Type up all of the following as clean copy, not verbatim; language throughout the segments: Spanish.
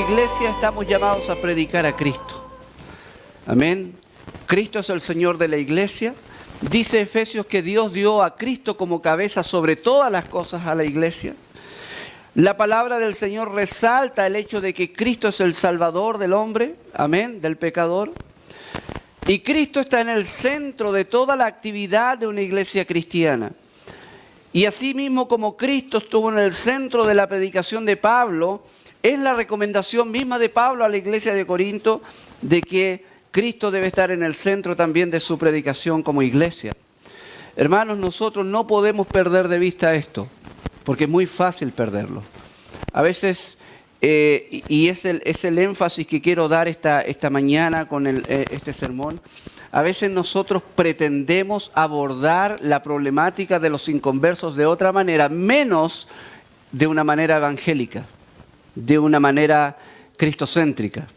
iglesia estamos llamados a predicar a Cristo. Amén. Cristo es el Señor de la iglesia. Dice Efesios que Dios dio a Cristo como cabeza sobre todas las cosas a la iglesia. La palabra del Señor resalta el hecho de que Cristo es el Salvador del hombre, amén, del pecador. Y Cristo está en el centro de toda la actividad de una iglesia cristiana. Y asimismo como Cristo estuvo en el centro de la predicación de Pablo, es la recomendación misma de Pablo a la iglesia de Corinto de que Cristo debe estar en el centro también de su predicación como iglesia. Hermanos, nosotros no podemos perder de vista esto, porque es muy fácil perderlo. A veces, y es el énfasis que quiero dar esta mañana con este sermón, a veces nosotros pretendemos abordar la problemática de los inconversos de otra manera, menos de una manera evangélica, de una manera cristocéntrica.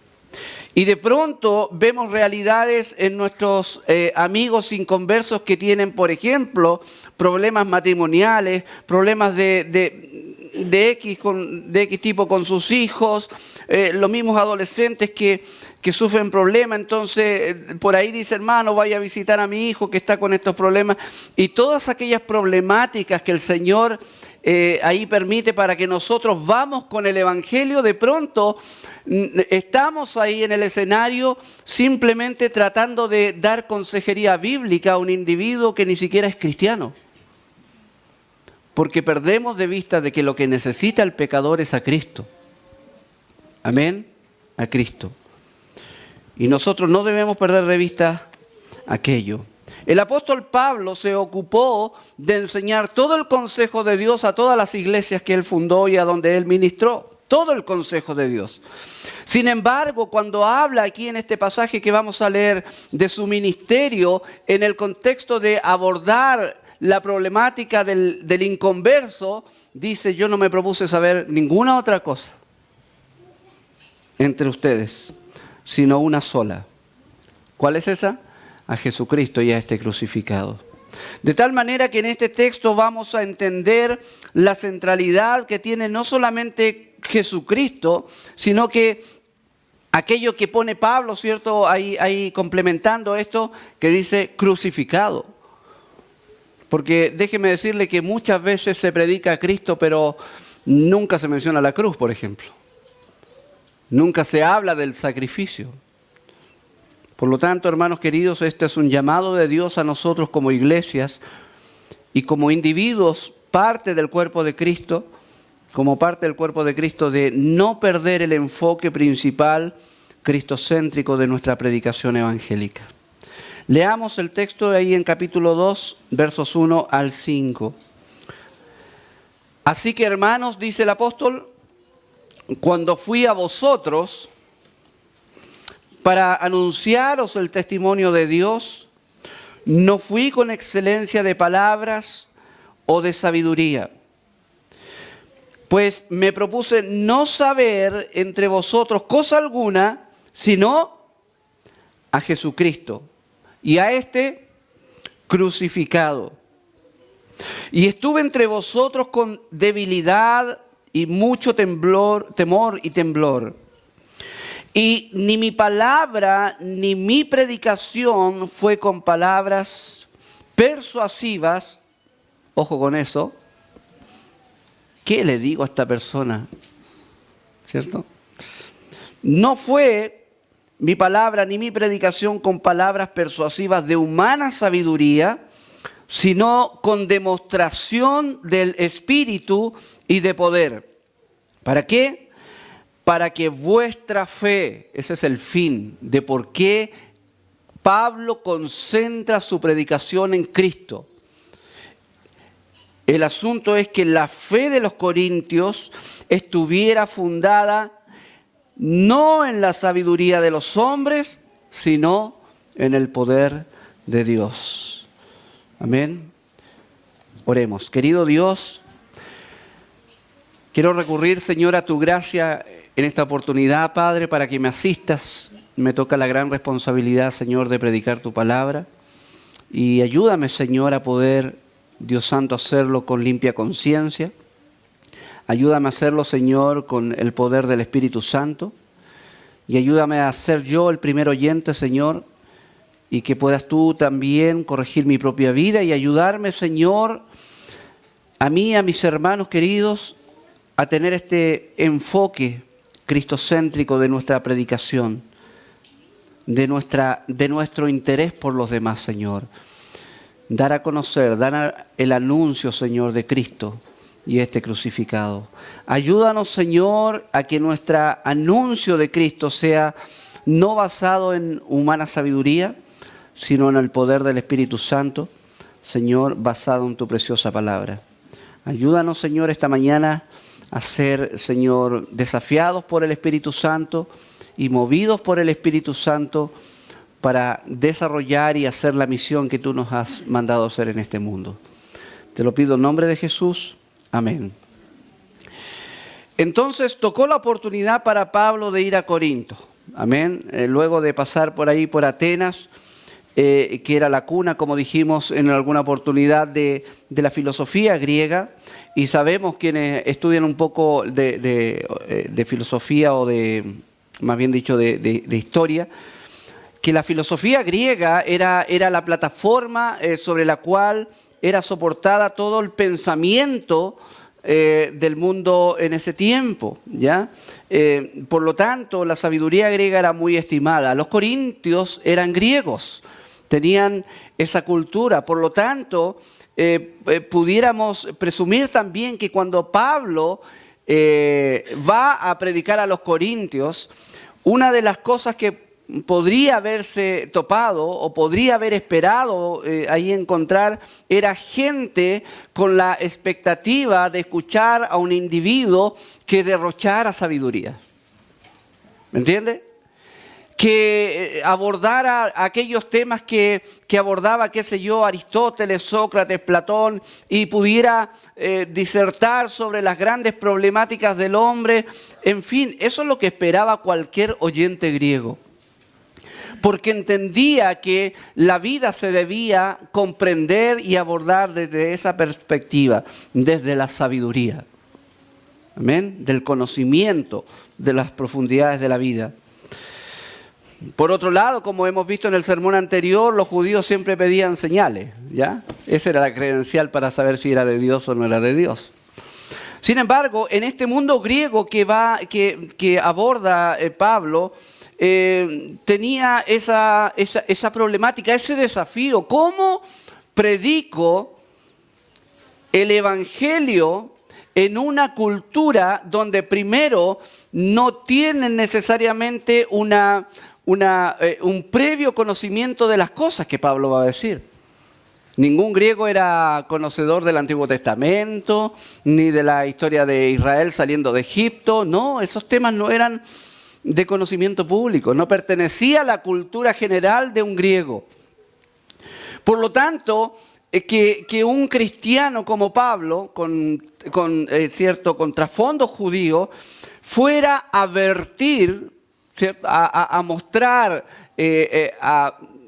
Y de pronto vemos realidades en nuestros amigos inconversos que tienen, por ejemplo, problemas matrimoniales, problemas de X tipo con sus hijos, los mismos adolescentes que sufren problemas. Entonces, por ahí dice, hermano, vaya a visitar a mi hijo que está con estos problemas. Y todas aquellas problemáticas que el Señor ahí permite para que nosotros vamos con el Evangelio, de pronto estamos ahí en el escenario simplemente tratando de dar consejería bíblica a un individuo que ni siquiera es cristiano. Porque perdemos de vista de que lo que necesita el pecador es a Cristo. Amén, a Cristo. Y nosotros no debemos perder de vista aquello. El apóstol Pablo se ocupó de enseñar todo el consejo de Dios a todas las iglesias que él fundó y a donde él ministró. Todo el consejo de Dios. Sin embargo, cuando habla aquí en este pasaje que vamos a leer de su ministerio, en el contexto de abordar la problemática del inconverso, dice, yo no me propuse saber ninguna otra cosa entre ustedes, sino una sola. ¿Cuál es esa? A Jesucristo y a este crucificado. De tal manera que en este texto vamos a entender la centralidad que tiene no solamente Jesucristo, sino que aquello que pone Pablo, ¿cierto? Ahí complementando esto, que dice crucificado. Porque déjeme decirle que muchas veces se predica a Cristo, pero nunca se menciona la cruz, por ejemplo. Nunca se habla del sacrificio. Por lo tanto, hermanos queridos, este es un llamado de Dios a nosotros como iglesias y como individuos, parte del cuerpo de Cristo, como parte del cuerpo de Cristo, de no perder el enfoque principal cristocéntrico de nuestra predicación evangélica. Leamos el texto de ahí en capítulo 2, versos 1 al 5. Así que, hermanos, dice el apóstol, cuando fui a vosotros para anunciaros el testimonio de Dios, no fui con excelencia de palabras o de sabiduría, pues me propuse no saber entre vosotros cosa alguna, sino a Jesucristo y a este crucificado. Y estuve entre vosotros con debilidad y mucho temor y temblor. Y ni mi palabra ni mi predicación fue con palabras persuasivas. Ojo con eso. ¿Qué le digo a esta persona? ¿Cierto? No fue mi palabra ni mi predicación con palabras persuasivas de humana sabiduría, sino con demostración del Espíritu y de poder. ¿Para qué? Para que vuestra fe, ese es el fin de por qué Pablo concentra su predicación en Cristo. El asunto es que la fe de los corintios estuviera fundada no en la sabiduría de los hombres, sino en el poder de Dios. Amén. Oremos. Querido Dios, quiero recurrir, Señor, a tu gracia en esta oportunidad, Padre, para que me asistas. Me toca la gran responsabilidad, Señor, de predicar tu palabra. Y ayúdame, Señor, a poder, Dios Santo, hacerlo con limpia conciencia. Ayúdame a hacerlo, Señor, con el poder del Espíritu Santo. y ayúdame a ser yo el primer oyente, Señor, y que puedas tú también corregir mi propia vida y ayudarme, Señor, a mí, a mis hermanos queridos, a tener este enfoque cristocéntrico de nuestra predicación, de nuestro interés por los demás, Señor. Dar a conocer, dar el anuncio, Señor, de Cristo y este crucificado. Ayúdanos, Señor, a que nuestro anuncio de Cristo sea no basado en humana sabiduría, sino en el poder del Espíritu Santo, Señor, basado en tu preciosa palabra. Ayúdanos, Señor, esta mañana a ser, Señor, desafiados por el Espíritu Santo y movidos por el Espíritu Santo para desarrollar y hacer la misión que tú nos has mandado hacer en este mundo. Te lo pido en nombre de Jesús. Amén. Entonces tocó la oportunidad para Pablo de ir a Corinto. Amén. Luego de pasar por ahí, por Atenas, que era la cuna, como dijimos en alguna oportunidad, de la filosofía griega. Y sabemos quienes estudian un poco de filosofía o más bien dicho, de historia, que la filosofía griega era la plataforma sobre la cual era soportada todo el pensamiento del mundo en ese tiempo, ¿ya? Por lo tanto, la sabiduría griega era muy estimada. Los corintios eran griegos, tenían esa cultura. Por lo tanto, pudiéramos presumir también que cuando Pablo va a predicar a los corintios, una de las cosas que podría haberse topado o podría haber esperado ahí encontrar era gente con la expectativa de escuchar a un individuo que derrochara sabiduría. ¿Me entiende? Que abordara aquellos temas que abordaba, qué sé yo, Aristóteles, Sócrates, Platón, y pudiera disertar sobre las grandes problemáticas del hombre. En fin, eso es lo que esperaba cualquier oyente griego. Porque entendía que la vida se debía comprender y abordar desde esa perspectiva, desde la sabiduría. Amén. Del conocimiento de las profundidades de la vida. Por otro lado, como hemos visto en el sermón anterior, los judíos siempre pedían señales, ¿ya? Esa era la credencial para saber si era de Dios o no era de Dios. Sin embargo, en este mundo griego que aborda Pablo, tenía esa problemática, ese desafío. ¿Cómo predico el evangelio en una cultura donde primero no tienen necesariamente un previo conocimiento de las cosas que Pablo va a decir? Ningún griego era conocedor del Antiguo Testamento, ni de la historia de Israel saliendo de Egipto. No, esos temas no eran de conocimiento público, no pertenecía a la cultura general de un griego. Por lo tanto, que un cristiano como Pablo, con trasfondo judío, fuera a advertir, ¿cierto? A mostrar,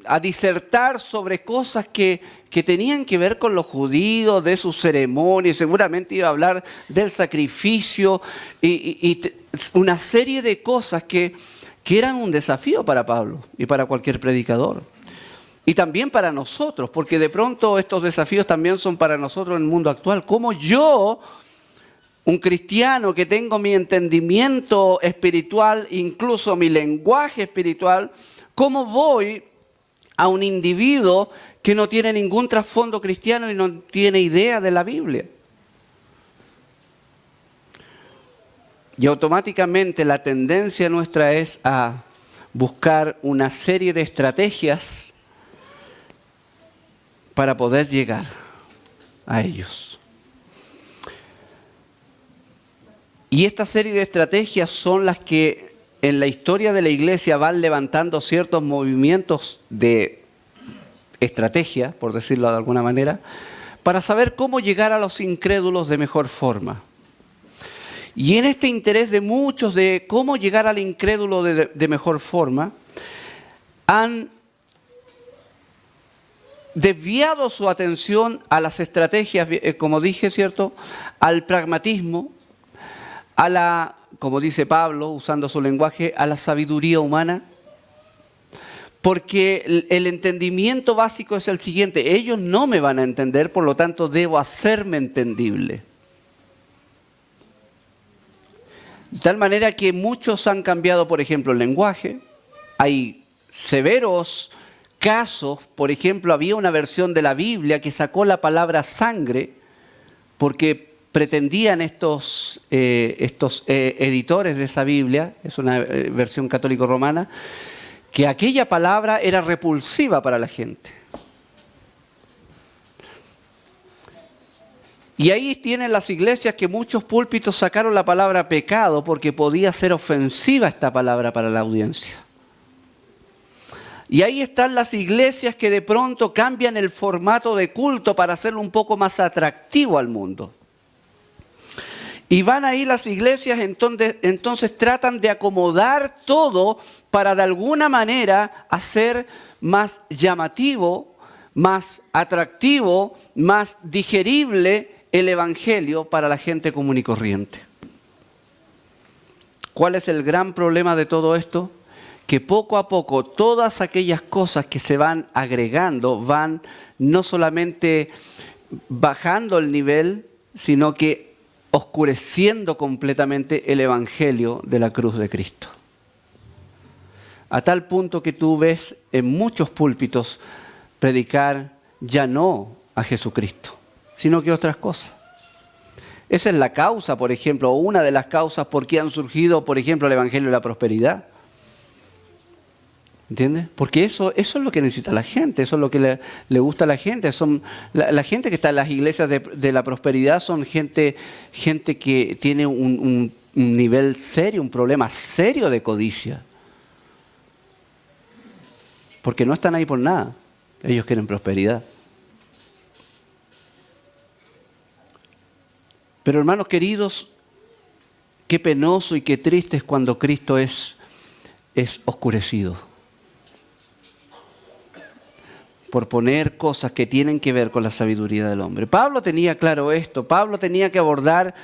a disertar sobre cosas que tenían que ver con los judíos, de sus ceremonias, seguramente iba a hablar del sacrificio y una serie de cosas que eran un desafío para Pablo y para cualquier predicador. Y también para nosotros, porque de pronto estos desafíos también son para nosotros en el mundo actual. ¿Cómo yo, un cristiano que tengo mi entendimiento espiritual, incluso mi lenguaje espiritual, cómo voy a un individuo que no tiene ningún trasfondo cristiano y no tiene idea de la Biblia? Y automáticamente la tendencia nuestra es a buscar una serie de estrategias para poder llegar a ellos. Y esta serie de estrategias son las que en la historia de la iglesia van levantando ciertos movimientos de estrategia, por decirlo de alguna manera, para saber cómo llegar a los incrédulos de mejor forma. Y en este interés de muchos de cómo llegar al incrédulo de mejor forma, han desviado su atención a las estrategias, como dije, ¿cierto? Al pragmatismo, a la como dice Pablo, usando su lenguaje, a la sabiduría humana. Porque el entendimiento básico es el siguiente: ellos no me van a entender, por lo tanto debo hacerme entendible. De tal manera que muchos han cambiado, por ejemplo, el lenguaje. Hay severos casos, por ejemplo, había una versión de la Biblia que sacó la palabra sangre porque pretendían estos editores de esa Biblia, es una versión católico-romana, que aquella palabra era repulsiva para la gente. Y ahí tienen las iglesias que muchos púlpitos sacaron la palabra pecado porque podía ser ofensiva esta palabra para la audiencia. Y ahí están las iglesias que de pronto cambian el formato de culto para hacerlo un poco más atractivo al mundo. Y van ahí las iglesias, entonces tratan de acomodar todo para de alguna manera hacer más llamativo, más atractivo, más digerible el evangelio para la gente común y corriente. ¿Cuál es el gran problema de todo esto? Que poco a poco todas aquellas cosas que se van agregando van no solamente bajando el nivel, sino que oscureciendo completamente el evangelio de la cruz de Cristo. A tal punto que tú ves en muchos púlpitos predicar ya no a Jesucristo, sino que otras cosas. Esa es la causa, por ejemplo, o una de las causas por qué han surgido, por ejemplo, el evangelio de la prosperidad. ¿Entiendes? Porque eso es lo que necesita la gente, eso es lo que le gusta a la gente. La gente que está en las iglesias de la prosperidad son gente que tiene un nivel serio, un problema serio de codicia. Porque no están ahí por nada, ellos quieren prosperidad. Pero hermanos queridos, qué penoso y qué triste es cuando Cristo es oscurecido. Por poner cosas que tienen que ver con la sabiduría del hombre. Pablo tenía claro esto. Pablo tenía que abordar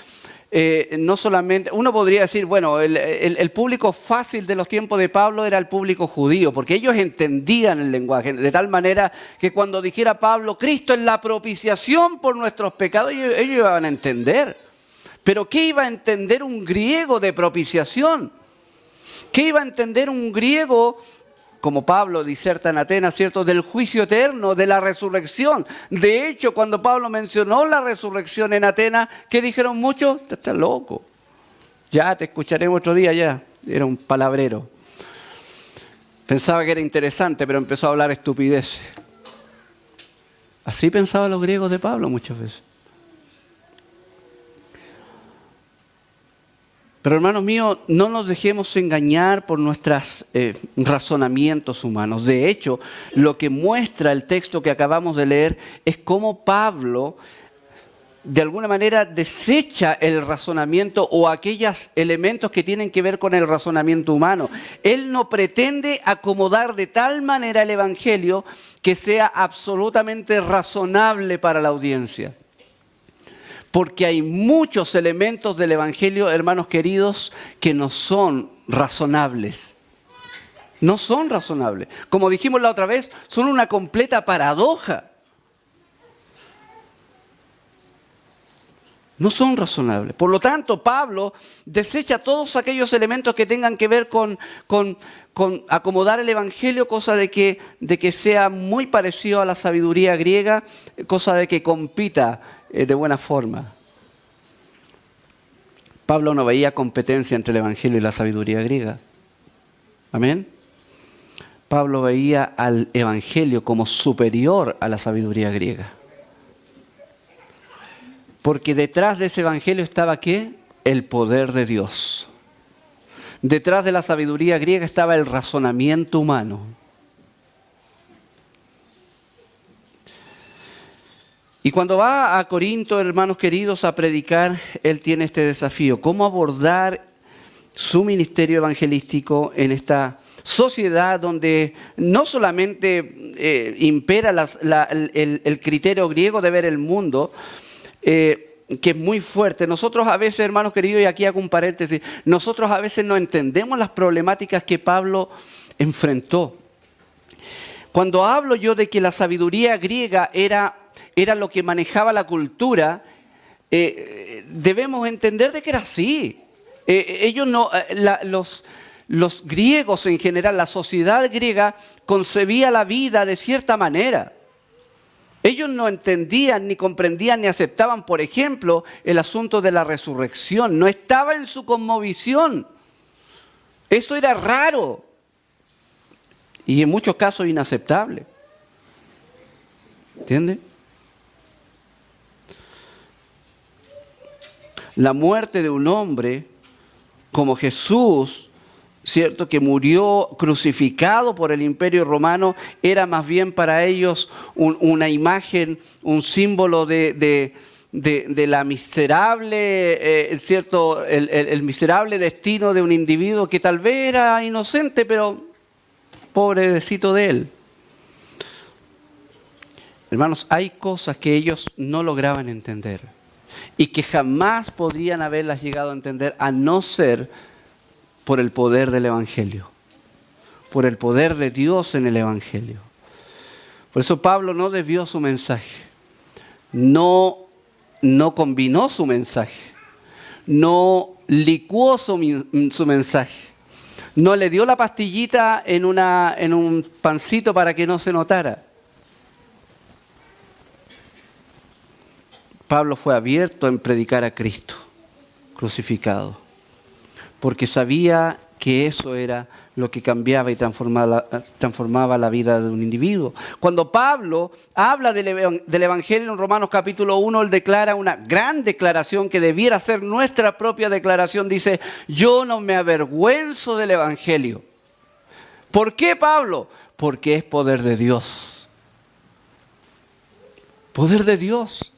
no solamente... Uno podría decir, bueno, el público fácil de los tiempos de Pablo era el público judío, porque ellos entendían el lenguaje, de tal manera que cuando dijera Pablo, Cristo es la propiciación por nuestros pecados, ellos iban a entender. Pero ¿qué iba a entender un griego de propiciación? ¿Qué iba a entender un griego, como Pablo diserta en Atenas, ¿cierto?, del juicio eterno, de la resurrección? De hecho, cuando Pablo mencionó la resurrección en Atenas, ¿qué dijeron muchos? Estás loco. Ya te escucharemos otro día ya. Era un palabrero. Pensaba que era interesante, pero empezó a hablar estupideces. Así pensaban los griegos de Pablo muchas veces. Pero hermanos míos, no nos dejemos engañar por nuestros razonamientos humanos. De hecho, lo que muestra el texto que acabamos de leer es cómo Pablo, de alguna manera, desecha el razonamiento o aquellos elementos que tienen que ver con el razonamiento humano. Él no pretende acomodar de tal manera el evangelio que sea absolutamente razonable para la audiencia. Porque hay muchos elementos del evangelio, hermanos queridos, que no son razonables. No son razonables. Como dijimos la otra vez, son una completa paradoja. No son razonables. Por lo tanto, Pablo desecha todos aquellos elementos que tengan que ver con acomodar el evangelio, cosa de que sea muy parecido a la sabiduría griega, cosa de que compita de buena forma. Pablo no veía competencia entre el evangelio y la sabiduría griega. Amén. Pablo veía al evangelio como superior a la sabiduría griega. Porque detrás de ese evangelio estaba ¿qué? El poder de Dios. Detrás de la sabiduría griega estaba el razonamiento humano. Y cuando va a Corinto, hermanos queridos, a predicar, él tiene este desafío. ¿Cómo abordar su ministerio evangelístico en esta sociedad donde no solamente impera el criterio griego de ver el mundo, que es muy fuerte. Nosotros a veces, hermanos queridos, y aquí hago un paréntesis, nosotros a veces no entendemos las problemáticas que Pablo enfrentó. Cuando hablo yo de que la sabiduría griega era lo que manejaba la cultura, debemos entender de que era así. Ellos no, los griegos en general, la sociedad griega concebía la vida de cierta manera. Ellos no entendían, ni comprendían, ni aceptaban, por ejemplo, el asunto de la resurrección. No estaba en su cosmovisión. Eso era raro y en muchos casos inaceptable. ¿Entiende? La muerte de un hombre como Jesús, ¿cierto?, que murió crucificado por el Imperio Romano, era más bien para ellos una imagen, un símbolo de la miserable, ¿cierto?, el miserable destino de un individuo que tal vez era inocente, pero pobrecito de él. Hermanos, hay cosas que ellos no lograban entender y que jamás podrían haberlas llegado a entender a no ser por el poder del Evangelio, por el poder de Dios en el Evangelio. Por eso Pablo no desvió su mensaje, no combinó su mensaje, no licuó su mensaje, no le dio la pastillita en un pancito para que no se notara. Pablo fue abierto en predicar a Cristo crucificado, porque sabía que eso era lo que cambiaba y transformaba la vida de un individuo. Cuando Pablo habla del Evangelio en Romanos capítulo 1, él declara una gran declaración que debiera ser nuestra propia declaración. Dice, yo no me avergüenzo del Evangelio. ¿Por qué, Pablo? Porque es poder de Dios. Poder de Dios.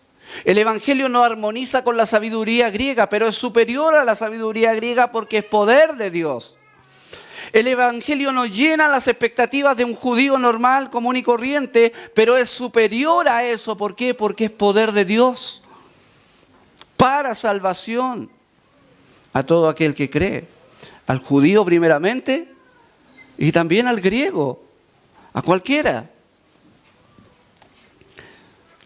El Evangelio no armoniza con la sabiduría griega, pero es superior a la sabiduría griega porque es poder de Dios. El Evangelio no llena las expectativas de un judío normal, común y corriente, pero es superior a eso. ¿Por qué? Porque es poder de Dios para salvación a todo aquel que cree. Al judío primeramente y también al griego, a cualquiera.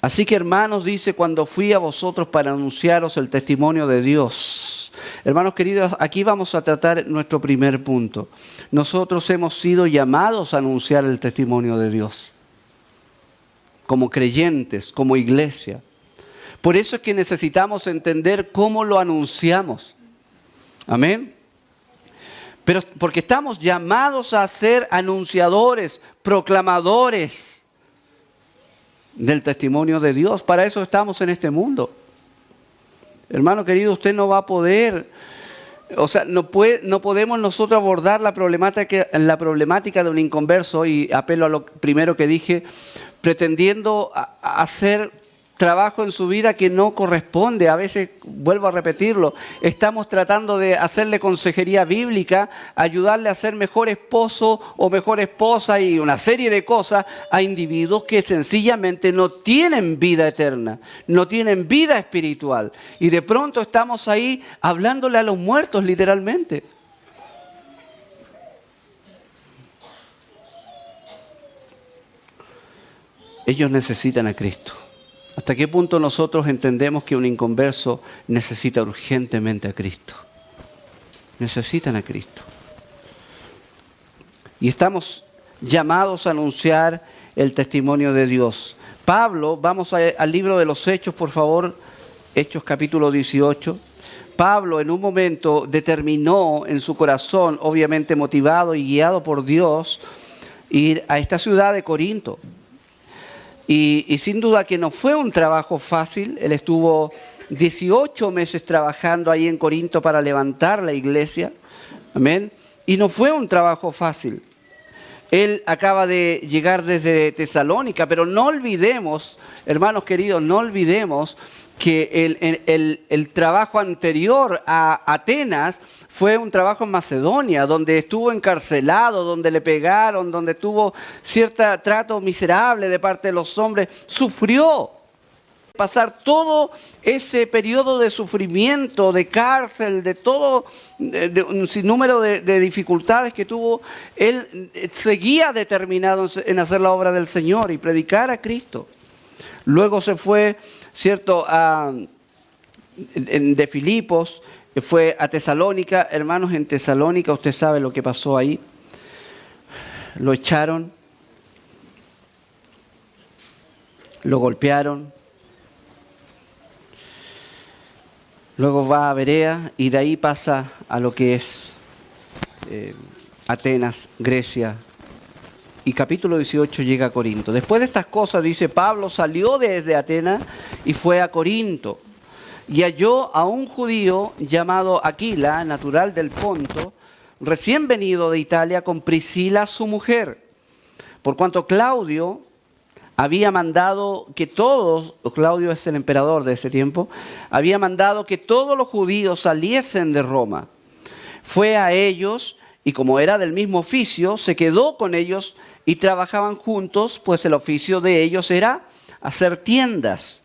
Así que, hermanos, dice, cuando fui a vosotros para anunciaros el testimonio de Dios. Hermanos queridos, aquí vamos a tratar nuestro primer punto. Nosotros hemos sido llamados a anunciar el testimonio de Dios. Como creyentes, como iglesia. Por eso es que necesitamos entender cómo lo anunciamos. Amén. Pero porque estamos llamados a ser anunciadores, proclamadores del testimonio de Dios. Para eso estamos en este mundo. Hermano querido, usted no va a poder, no podemos nosotros abordar la problemática de un inconverso, y apelo a lo primero que dije, pretendiendo hacer trabajo en su vida que no corresponde. A veces, vuelvo a repetirlo, estamos tratando de hacerle consejería bíblica, ayudarle a ser mejor esposo o mejor esposa y una serie de cosas a individuos que sencillamente no tienen vida eterna, no tienen vida espiritual. Y de pronto estamos ahí hablándole a los muertos literalmente. Ellos necesitan a Cristo. ¿Hasta qué punto nosotros entendemos que un inconverso necesita urgentemente a Cristo? Necesitan a Cristo. Y estamos llamados a anunciar el testimonio de Dios. Pablo, vamos al libro de los Hechos, por favor, Hechos capítulo 18. Pablo en un momento determinó en su corazón, obviamente motivado y guiado por Dios, ir a esta ciudad de Corinto. Y sin duda que no fue un trabajo fácil. Él estuvo 18 meses trabajando ahí en Corinto para levantar la iglesia. Amén. Y no fue un trabajo fácil. Él acaba de llegar desde Tesalónica, pero no olvidemos, hermanos queridos, no olvidemos que el trabajo anterior a Atenas fue un trabajo en Macedonia, donde estuvo encarcelado, donde le pegaron, donde tuvo cierto trato miserable de parte de los hombres, sufrió. pasar todo ese periodo de sufrimiento, de cárcel, de todo, de un sinnúmero de dificultades que tuvo, él seguía determinado en hacer la obra del Señor y predicar a Cristo. Luego se fue, ¿cierto?, de Filipos, fue a Tesalónica. Hermanos, en Tesalónica usted sabe lo que pasó ahí. Lo echaron, lo golpearon. Luego va a Berea y de ahí pasa a lo que es Atenas, Grecia. Y capítulo 18 llega a Corinto. Después de estas cosas, dice, Pablo salió desde Atenas y fue a Corinto. Y halló a un judío llamado Aquila, natural del Ponto, recién venido de Italia, con Priscila su mujer. Por cuanto Claudio había mandado que todos, Claudio es el emperador de ese tiempo, había mandado que todos los judíos saliesen de Roma. Fue a ellos y como era del mismo oficio, se quedó con ellos y trabajaban juntos, pues el oficio de ellos era hacer tiendas.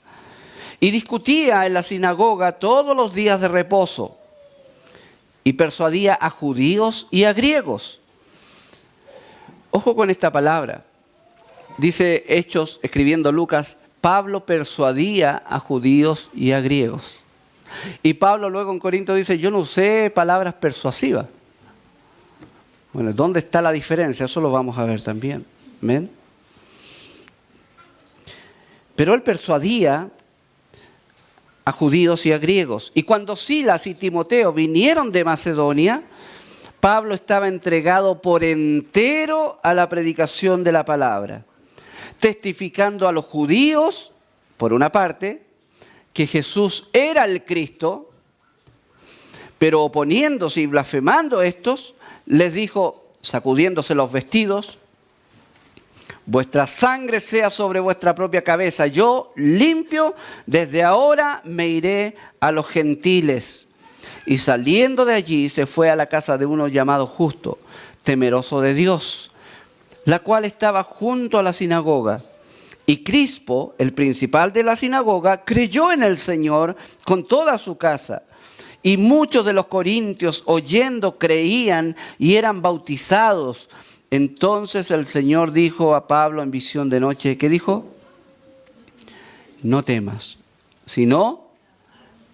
Y discutía en la sinagoga todos los días de reposo y persuadía a judíos y a griegos. Ojo con esta palabra. Dice Hechos, escribiendo Lucas, Pablo persuadía a judíos y a griegos. Y Pablo luego en Corinto dice, yo no usé palabras persuasivas. Bueno, ¿dónde está la diferencia? Eso lo vamos a ver también. ¿Amén? Pero él persuadía a judíos y a griegos. Y cuando Silas y Timoteo vinieron de Macedonia, Pablo estaba entregado por entero a la predicación de la palabra, testificando a los judíos, por una parte, que Jesús era el Cristo, pero oponiéndose y blasfemando estos, les dijo, sacudiéndose los vestidos, vuestra sangre sea sobre vuestra propia cabeza, yo limpio, desde ahora me iré a los gentiles. Y saliendo de allí se fue a la casa de uno llamado Justo, temeroso de Dios, la cual estaba junto a la sinagoga. Y Crispo, el principal de la sinagoga, creyó en el Señor con toda su casa. Y muchos de los corintios, oyendo, creían y eran bautizados. Entonces el Señor dijo a Pablo en visión de noche, ¿qué dijo? No temas, sino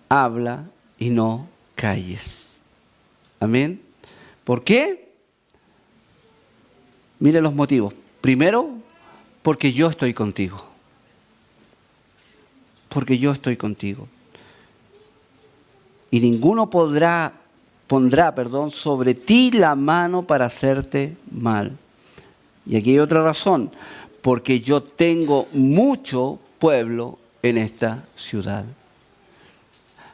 habla y no calles. Amén. ¿Por qué? Mire los motivos. Primero, porque yo estoy contigo. Porque yo estoy contigo. Y ninguno pondrá sobre ti la mano para hacerte mal. Y aquí hay otra razón. Porque yo tengo mucho pueblo en esta ciudad.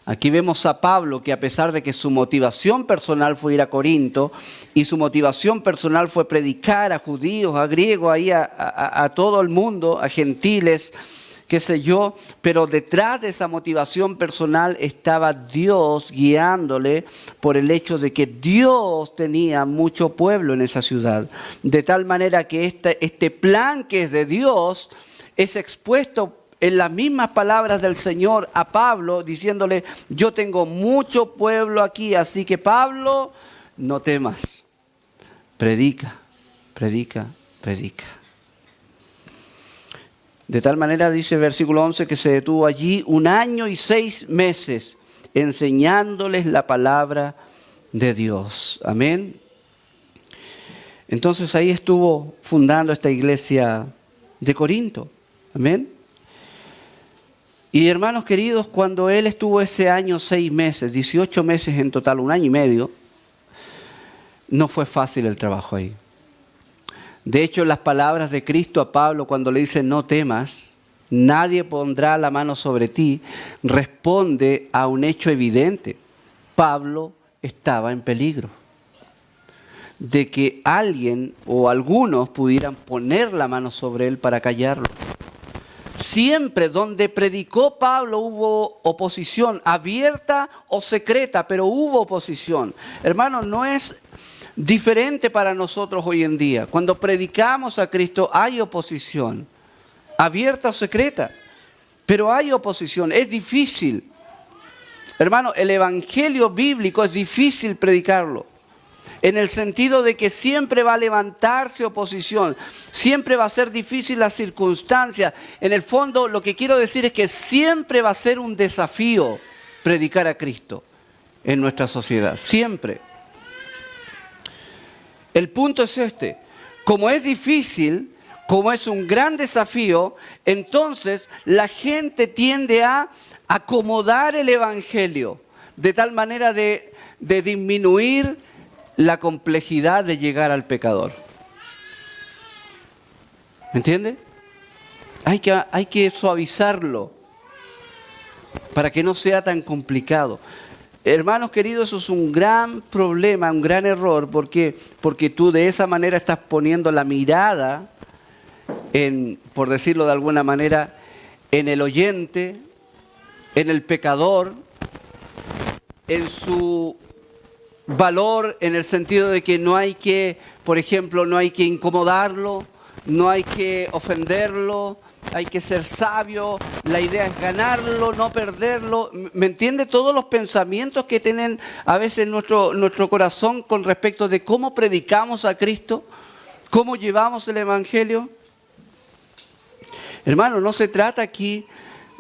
Aquí vemos a Pablo que a pesar de que su motivación personal fue ir a Corinto y su motivación personal fue predicar a judíos, a griegos, ahí a todo el mundo, a gentiles, qué sé yo, pero detrás de esa motivación personal estaba Dios guiándole por el hecho de que Dios tenía mucho pueblo en esa ciudad. De tal manera que este plan que es de Dios es expuesto en las mismas palabras del Señor a Pablo, diciéndole, yo tengo mucho pueblo aquí, así que Pablo, no temas, predica, predica, predica. De tal manera, dice el versículo 11, que se detuvo allí 1 año y 6 meses, enseñándoles la palabra de Dios. Amén. Entonces ahí estuvo fundando esta iglesia de Corinto. Amén. Y hermanos queridos, cuando él estuvo ese año, 6 meses, 18 meses en total, 1 año y medio, no fue fácil el trabajo ahí. De hecho, las palabras de Cristo a Pablo cuando le dice no temas, nadie pondrá la mano sobre ti, responde a un hecho evidente. Pablo estaba en peligro de que alguien o algunos pudieran poner la mano sobre él para callarlo. Siempre donde predicó Pablo hubo oposición, abierta o secreta, pero hubo oposición. Hermanos, no es diferente para nosotros hoy en día. Cuando predicamos a Cristo hay oposición, abierta o secreta. Pero hay oposición, es difícil. Hermano, el evangelio bíblico es difícil predicarlo. En el sentido de que siempre va a levantarse oposición, siempre va a ser difícil las circunstancias. En el fondo, lo que quiero decir es que siempre va a ser un desafío predicar a Cristo en nuestra sociedad, siempre. El punto es este: como es difícil, como es un gran desafío, entonces la gente tiende a acomodar el evangelio de tal manera de disminuir la complejidad de llegar al pecador. ¿Me entiende? Hay que suavizarlo para que no sea tan complicado. Hermanos queridos, eso es un gran problema, un gran error, porque tú de esa manera estás poniendo la mirada en, por decirlo de alguna manera, en el oyente, en el pecador, en su valor, en el sentido de que no hay que, por ejemplo, no hay que incomodarlo, no hay que ofenderlo, hay que ser sabio, la idea es ganarlo, no perderlo. ¿Me entiende? Todos los pensamientos que tienen a veces nuestro corazón con respecto de cómo predicamos a Cristo, cómo llevamos el evangelio. Hermano, no se trata aquí,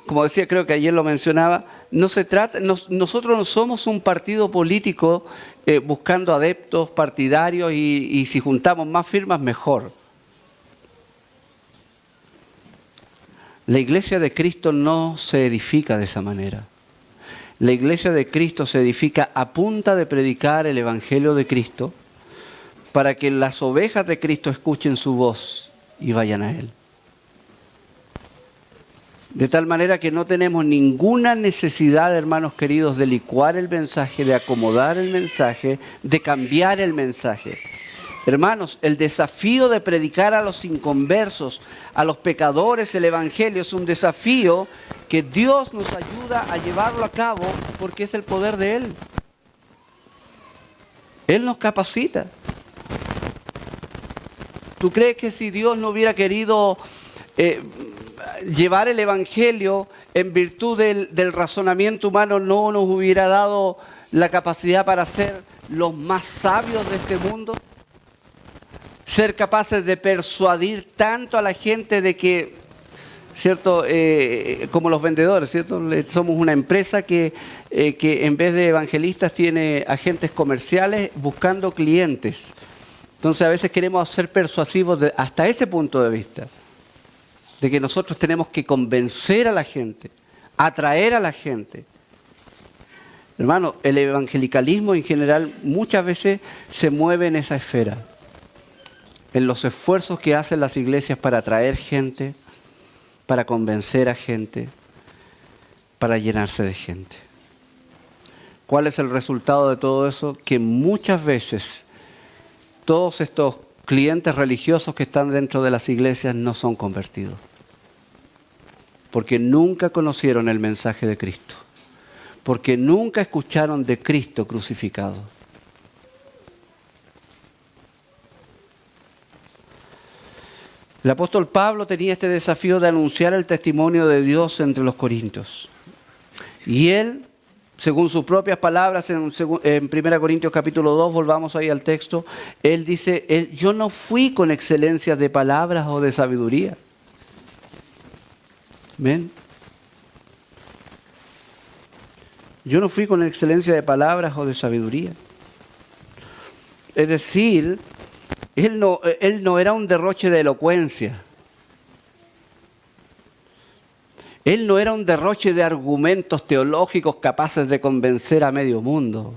como decía, creo que ayer lo mencionaba, no se trata, nosotros no somos un partido político buscando adeptos partidarios y si juntamos más firmas mejor. La iglesia de Cristo no se edifica de esa manera. La iglesia de Cristo se edifica a punta de predicar el evangelio de Cristo para que las ovejas de Cristo escuchen su voz y vayan a Él. De tal manera que no tenemos ninguna necesidad, hermanos queridos, de licuar el mensaje, de acomodar el mensaje, de cambiar el mensaje. Hermanos, el desafío de predicar a los inconversos, a los pecadores, el evangelio es un desafío que Dios nos ayuda a llevarlo a cabo porque es el poder de Él. Él nos capacita. ¿Tú crees que si Dios no hubiera querido llevar el evangelio en virtud del razonamiento humano, no nos hubiera dado la capacidad para ser los más sabios de este mundo? Ser capaces de persuadir tanto a la gente de que, ¿cierto? Como los vendedores, ¿cierto? Somos una empresa que en vez de evangelistas tiene agentes comerciales buscando clientes. Entonces a veces queremos ser persuasivos hasta ese punto de vista, de que nosotros tenemos que convencer a la gente, atraer a la gente. Hermano, el evangelicalismo en general muchas veces se mueve en esa esfera, en los esfuerzos que hacen las iglesias para atraer gente, para convencer a gente, para llenarse de gente. ¿Cuál es el resultado de todo eso? Que muchas veces todos estos clientes religiosos que están dentro de las iglesias no son convertidos, porque nunca conocieron el mensaje de Cristo, porque nunca escucharon de Cristo crucificado. El apóstol Pablo tenía este desafío de anunciar el testimonio de Dios entre los corintios. Y él, según sus propias palabras, en 1 Corintios capítulo 2, volvamos ahí al texto, él dice, yo no fui con excelencias de palabras o de sabiduría. ¿Ven? Yo no fui con excelencia de palabras o de sabiduría. Es decir, él no era un derroche de elocuencia. Él no era un derroche de argumentos teológicos capaces de convencer a medio mundo.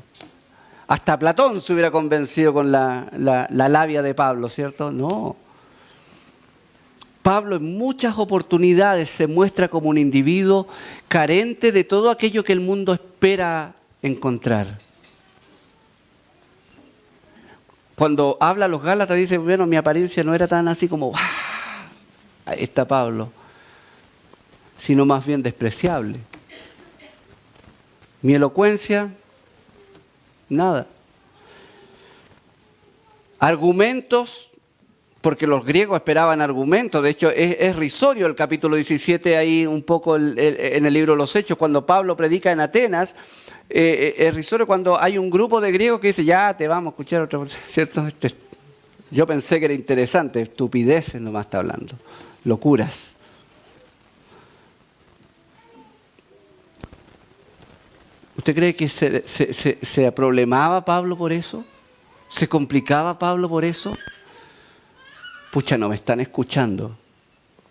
Hasta Platón se hubiera convencido con la labia de Pablo, ¿cierto? No. Pablo en muchas oportunidades se muestra como un individuo carente de todo aquello que el mundo espera encontrar. Cuando habla a los Gálatas dice, bueno, mi apariencia no era tan así como, ¡ah! Ahí está Pablo, sino más bien despreciable. Mi elocuencia, nada. Argumentos porque los griegos esperaban argumentos. De hecho, es risorio el capítulo 17, ahí un poco en el libro de los Hechos, cuando Pablo predica en Atenas. Es risorio cuando hay un grupo de griegos que dice, ya te vamos a escuchar otra vez, ¿cierto? Yo pensé que era interesante, estupideces nomás está hablando, locuras. ¿Usted cree que se problemaba Pablo por eso? ¿Se complicaba Pablo por eso? Pucha, no me están escuchando,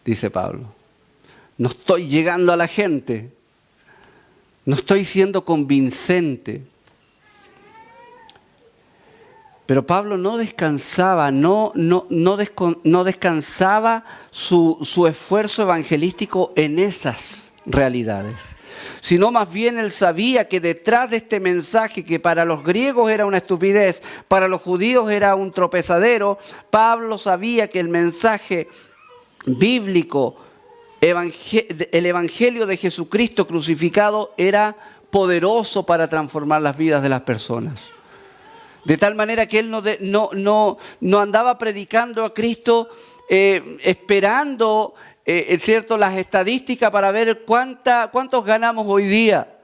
dice Pablo. No estoy llegando a la gente. No estoy siendo convincente. Pero Pablo no descansaba, no descansaba su esfuerzo evangelístico en esas realidades. Sino más bien él sabía que detrás de este mensaje, que para los griegos era una estupidez, para los judíos era un tropezadero, Pablo sabía que el mensaje bíblico, el evangelio de Jesucristo crucificado, era poderoso para transformar las vidas de las personas. De tal manera que él no andaba predicando a Cristo esperando es cierto, las estadísticas para ver cuántos ganamos hoy día,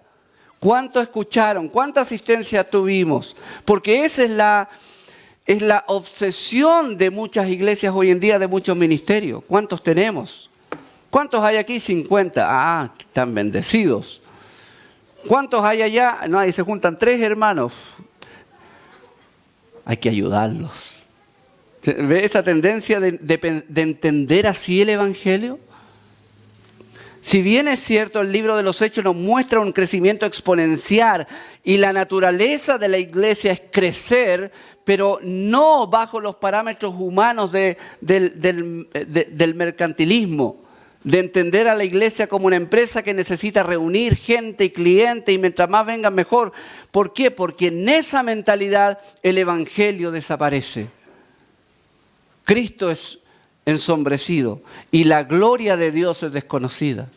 cuántos escucharon, cuánta asistencia tuvimos, porque esa es la obsesión de muchas iglesias hoy en día, de muchos ministerios. ¿Cuántos tenemos? ¿Cuántos hay aquí? 50. Ah, están bendecidos. ¿Cuántos hay allá? No, ahí se juntan 3 hermanos. Hay que ayudarlos. ¿Ve esa tendencia de entender así el Evangelio? Si bien es cierto, el libro de los Hechos nos muestra un crecimiento exponencial y la naturaleza de la iglesia es crecer, pero no bajo los parámetros humanos del mercantilismo, de entender a la iglesia como una empresa que necesita reunir gente y clientes y mientras más vengan mejor. ¿Por qué? Porque en esa mentalidad el Evangelio desaparece. Cristo es ensombrecido y la gloria de Dios es desconocida.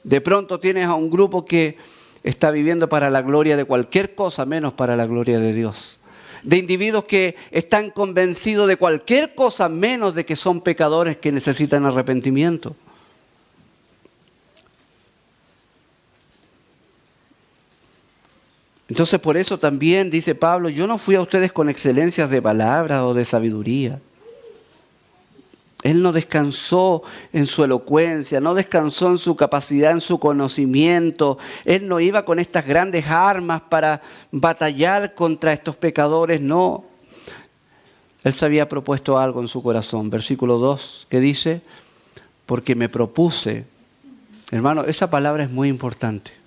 De pronto tienes a un grupo que está viviendo para la gloria de cualquier cosa menos para la gloria de Dios. De individuos que están convencidos de cualquier cosa menos de que son pecadores que necesitan arrepentimiento. Entonces por eso también dice Pablo, yo no fui a ustedes con excelencias de palabra o de sabiduría. Él no descansó en su elocuencia, no descansó en su capacidad, en su conocimiento. Él no iba con estas grandes armas para batallar contra estos pecadores, no. Él se había propuesto algo en su corazón. Versículo 2, que dice, porque me propuse. Hermano, esa palabra es muy importante.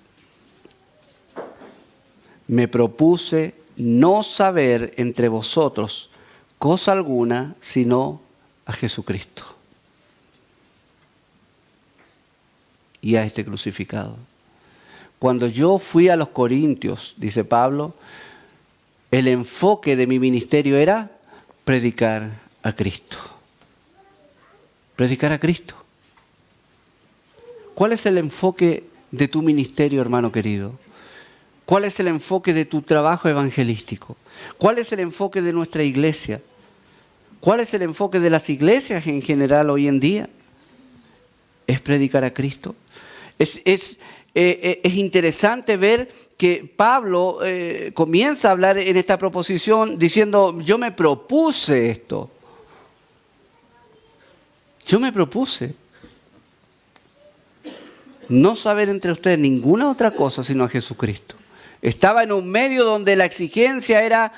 Me propuse no saber entre vosotros cosa alguna, sino a Jesucristo y a este crucificado. Cuando yo fui a los Corintios, dice Pablo, el enfoque de mi ministerio era predicar a Cristo. Predicar a Cristo. ¿Cuál es el enfoque de tu ministerio, hermano querido? ¿Cuál es el enfoque de tu trabajo evangelístico? ¿Cuál es el enfoque de nuestra iglesia? ¿Cuál es el enfoque de las iglesias en general hoy en día? ¿Es predicar a Cristo? Es interesante ver que Pablo comienza a hablar en esta proposición diciendo, yo me propuse esto. Yo me propuse no saber entre ustedes ninguna otra cosa sino a Jesucristo. Estaba en un medio donde la exigencia era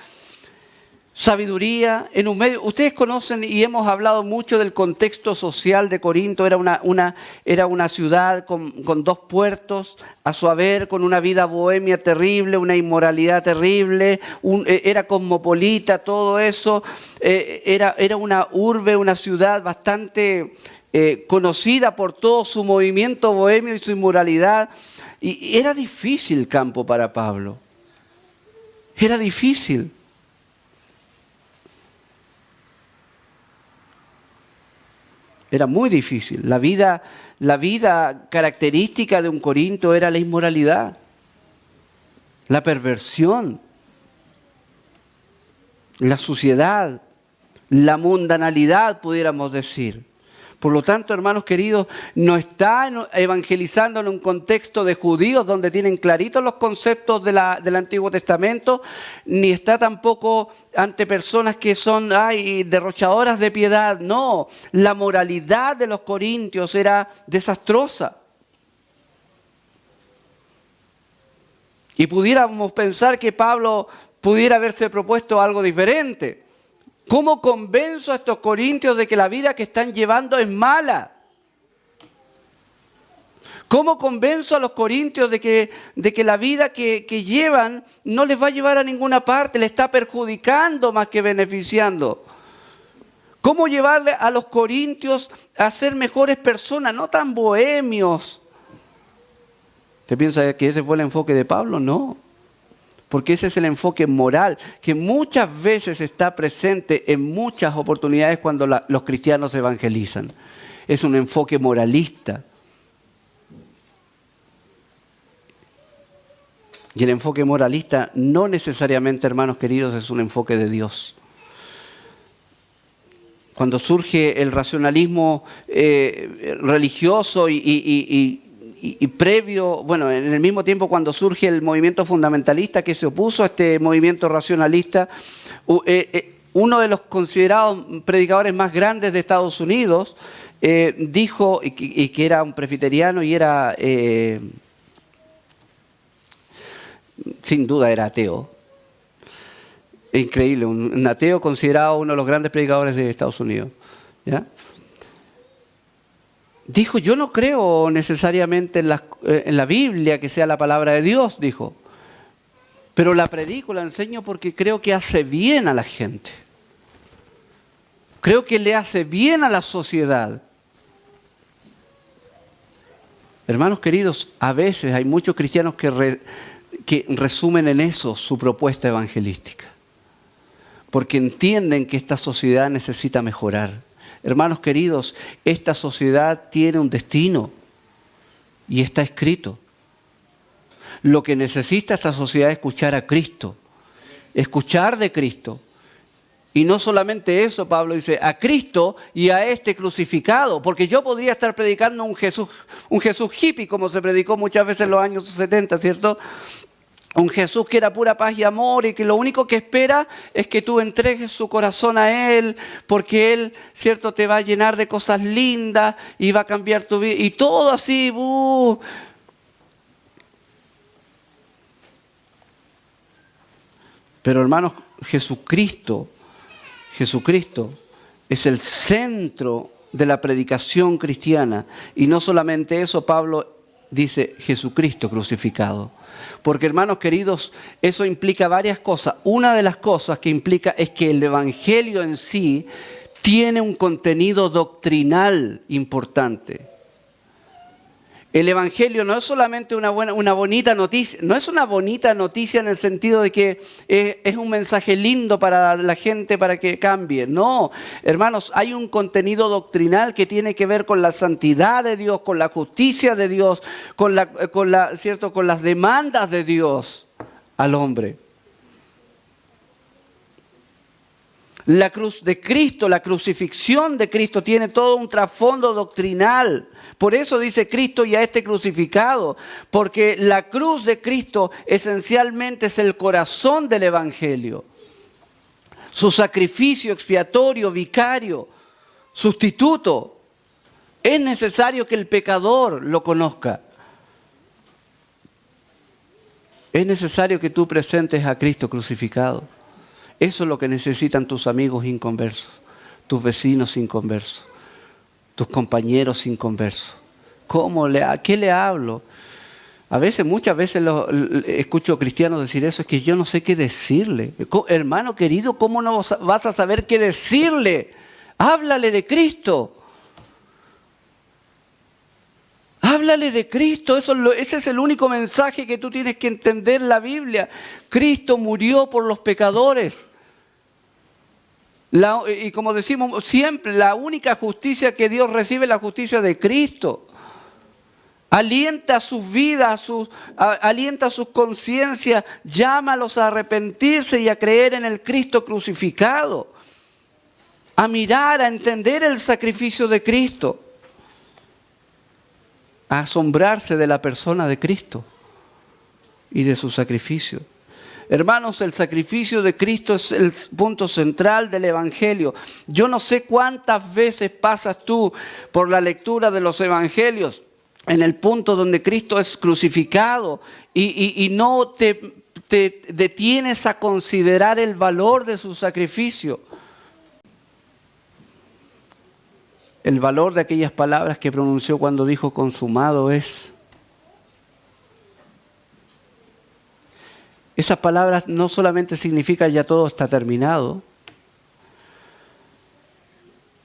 sabiduría, en un medio. Ustedes conocen y hemos hablado mucho del contexto social de Corinto. Era una ciudad con 2 puertos a su haber, con una vida bohemia terrible, una inmoralidad terrible, era cosmopolita, todo eso. Era una urbe, una ciudad bastante conocida por todo su movimiento bohemio y su inmoralidad. Y era difícil el campo para Pablo. Era difícil. Era muy difícil. La vida característica de un Corinto era la inmoralidad, la perversión, la suciedad, la mundanalidad, pudiéramos decir. Por lo tanto, hermanos queridos, no está evangelizando en un contexto de judíos donde tienen claritos los conceptos del Antiguo Testamento, ni está tampoco ante personas que son derrochadoras de piedad. No, la moralidad de los corintios era desastrosa. Y pudiéramos pensar que Pablo pudiera haberse propuesto algo diferente. ¿Cómo convenzo a estos corintios de que la vida que están llevando es mala? ¿Cómo convenzo a los corintios de que la vida que llevan no les va a llevar a ninguna parte, les está perjudicando más que beneficiando? ¿Cómo llevarle a los corintios a ser mejores personas, no tan bohemios? ¿Usted piensa que ese fue el enfoque de Pablo? No. Porque ese es el enfoque moral que muchas veces está presente en muchas oportunidades cuando los cristianos evangelizan. Es un enfoque moralista. Y el enfoque moralista no necesariamente, hermanos queridos, es un enfoque de Dios. Cuando surge el racionalismo religioso y previo, bueno, en el mismo tiempo cuando surge el movimiento fundamentalista que se opuso a este movimiento racionalista, uno de los considerados predicadores más grandes de Estados Unidos dijo, y que era un presbiteriano y era, sin duda era ateo, increíble, un ateo considerado uno de los grandes predicadores de Estados Unidos, ¿ya? Dijo, yo no creo necesariamente en la Biblia que sea la palabra de Dios, dijo. Pero la predico, la enseño porque creo que hace bien a la gente. Creo que le hace bien a la sociedad. Hermanos queridos, a veces hay muchos cristianos que resumen en eso su propuesta evangelística. Porque entienden que esta sociedad necesita mejorar. Hermanos queridos, esta sociedad tiene un destino y está escrito. Lo que necesita esta sociedad es escuchar a Cristo, escuchar de Cristo. Y no solamente eso, Pablo dice, a Cristo y a este crucificado, porque yo podría estar predicando un Jesús hippie, como se predicó muchas veces en los años 70, ¿cierto? Un Jesús que era pura paz y amor y que lo único que espera es que tú entregues su corazón a Él, porque Él, cierto, te va a llenar de cosas lindas y va a cambiar tu vida. Y todo así, Pero hermanos, Jesucristo es el centro de la predicación cristiana. Y no solamente eso, Pablo dice Jesucristo crucificado. Porque, hermanos queridos, eso implica varias cosas. Una de las cosas que implica es que el Evangelio en sí tiene un contenido doctrinal importante. El Evangelio no es solamente una bonita noticia, no es una bonita noticia en el sentido de que es un mensaje lindo para la gente para que cambie. No, hermanos, hay un contenido doctrinal que tiene que ver con la santidad de Dios, con la justicia de Dios, con las demandas de Dios al hombre. La cruz de Cristo, la crucifixión de Cristo tiene todo un trasfondo doctrinal. Por eso dice Cristo y a este crucificado, porque la cruz de Cristo esencialmente es el corazón del Evangelio. Su sacrificio expiatorio, vicario, sustituto. Es necesario que el pecador lo conozca. Es necesario que tú presentes a Cristo crucificado. Eso es lo que necesitan tus amigos inconversos, tus vecinos inconversos, tus compañeros inconversos. ¿Qué le hablo? Muchas veces escucho cristianos decir eso, es que yo no sé qué decirle. Hermano querido, ¿cómo no vas a saber qué decirle? Háblale de Cristo. Háblale de Cristo, ese es el único mensaje que tú tienes que entender en la Biblia. Cristo murió por los pecadores. Y como decimos siempre, la única justicia que Dios recibe es la justicia de Cristo. Alienta sus vidas, alienta sus conciencias, llámalos a arrepentirse y a creer en el Cristo crucificado. a mirar, a entender el sacrificio de Cristo, a asombrarse de la persona de Cristo y de su sacrificio. Hermanos, el sacrificio de Cristo es el punto central del Evangelio. Yo no sé cuántas veces pasas tú por la lectura de los Evangelios en el punto donde Cristo es crucificado y no te detienes a considerar el valor de su sacrificio. El valor de aquellas palabras que pronunció cuando dijo consumado es. Esas palabras no solamente significan ya todo está terminado,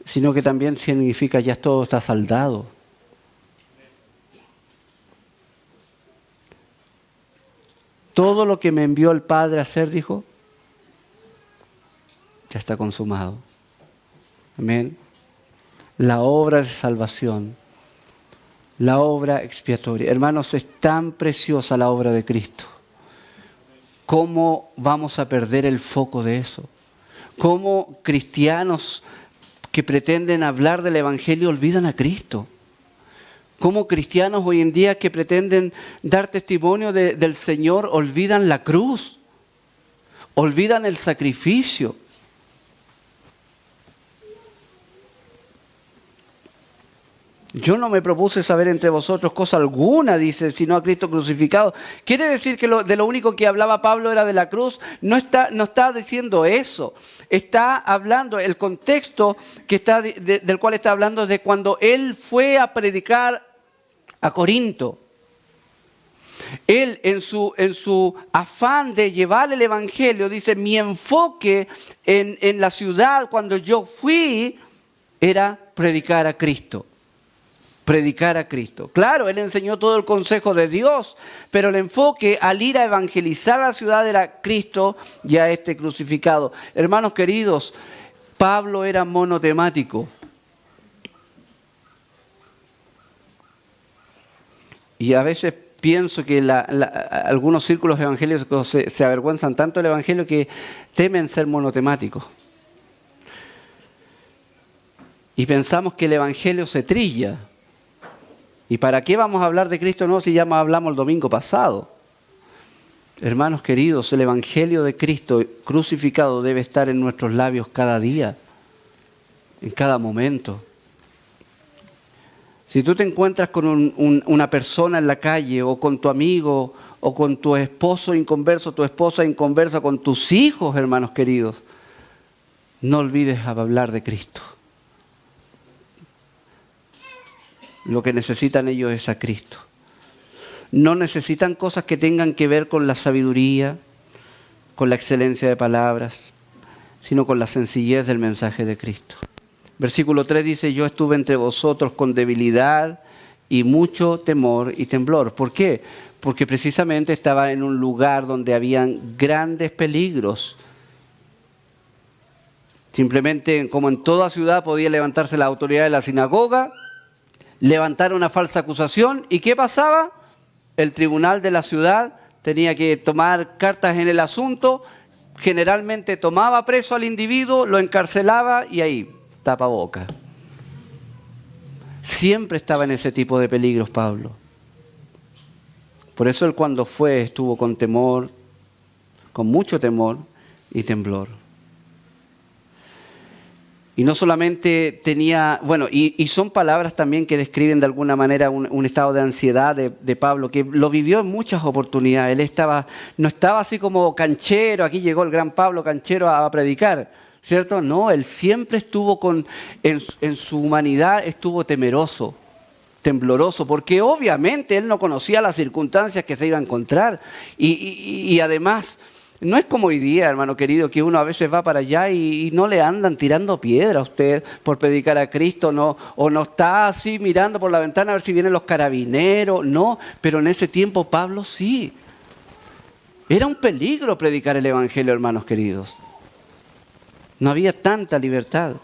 sino que también significa ya todo está saldado. Todo lo que me envió el Padre a hacer, dijo, ya está consumado. Amén. La obra de salvación, la obra expiatoria. Hermanos, es tan preciosa la obra de Cristo. ¿Cómo vamos a perder el foco de eso? ¿Cómo cristianos que pretenden hablar del Evangelio olvidan a Cristo? ¿Cómo cristianos hoy en día que pretenden dar testimonio del Señor olvidan la cruz? Olvidan el sacrificio. Yo no me propuse saber entre vosotros cosa alguna, dice, sino a Cristo crucificado. ¿Quiere decir que de lo único que hablaba Pablo era de la cruz? No está diciendo eso. Está hablando, el contexto que del cual está hablando es de cuando él fue a predicar a Corinto. Él en su afán de llevar el Evangelio, dice, mi enfoque en la ciudad cuando yo fui era predicar a Cristo. Predicar a Cristo. Claro, él enseñó todo el consejo de Dios, pero el enfoque al ir a evangelizar a la ciudad era Cristo y a este crucificado. Hermanos queridos, Pablo era monotemático. Y a veces pienso que algunos círculos evangélicos se avergüenzan tanto del evangelio que temen ser monotemáticos. Y pensamos que el evangelio se trilla. ¿Y para qué vamos a hablar de Cristo nuevo si ya hablamos el domingo pasado? Hermanos queridos, el Evangelio de Cristo crucificado debe estar en nuestros labios cada día, en cada momento. Si tú te encuentras con una persona en la calle o con tu amigo o con tu esposo inconverso, tu esposa inconversa, con tus hijos, hermanos queridos, no olvides hablar de Cristo. Lo que necesitan ellos es a Cristo. No necesitan cosas que tengan que ver con la sabiduría, con la excelencia de palabras, sino con la sencillez del mensaje de Cristo. Versículo 3 dice, yo estuve entre vosotros con debilidad y mucho temor y temblor. ¿Por qué? Porque precisamente estaba en un lugar donde habían grandes peligros. Simplemente, como en toda ciudad, podía levantarse la autoridad de la sinagoga, levantar una falsa acusación. ¿Y qué pasaba? El tribunal de la ciudad tenía que tomar cartas en el asunto, generalmente tomaba preso al individuo, lo encarcelaba y ahí, tapaboca. Siempre estaba en ese tipo de peligros Pablo. Por eso él cuando fue estuvo con temor, con mucho temor y temblor. Y no solamente tenía, bueno, y son palabras también que describen de alguna manera un estado de ansiedad de Pablo, que lo vivió en muchas oportunidades. Él no estaba así como canchero, aquí llegó el gran Pablo canchero a predicar, ¿cierto? No, él siempre estuvo en su humanidad estuvo temeroso, tembloroso, porque obviamente él no conocía las circunstancias que se iba a encontrar. Y además, no es como hoy día, hermano querido, que uno a veces va para allá y no le andan tirando piedra a usted por predicar a Cristo, no, o no está así mirando por la ventana a ver si vienen los carabineros, no, pero en ese tiempo Pablo sí. Era un peligro predicar el Evangelio, hermanos queridos. No había tanta libertad.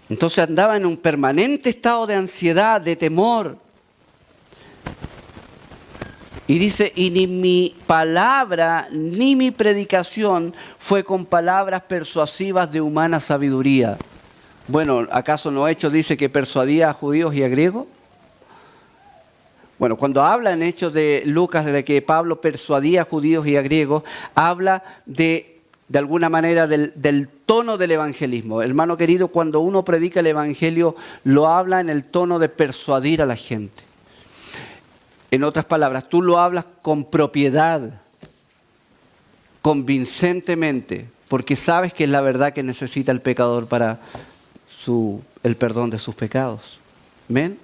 Entonces andaba en un permanente estado de ansiedad, de temor. Y dice, y ni mi palabra ni mi predicación fue con palabras persuasivas de humana sabiduría. Bueno, ¿acaso no Hechos dice que persuadía a judíos y a griegos? Bueno, cuando habla en Hechos de Lucas de que Pablo persuadía a judíos y a griegos, habla de alguna manera del tono del evangelismo. Hermano querido, cuando uno predica el evangelio, lo habla en el tono de persuadir a la gente. En otras palabras, tú lo hablas con propiedad, convincentemente, porque sabes que es la verdad que necesita el pecador para el perdón de sus pecados. ¿Amén?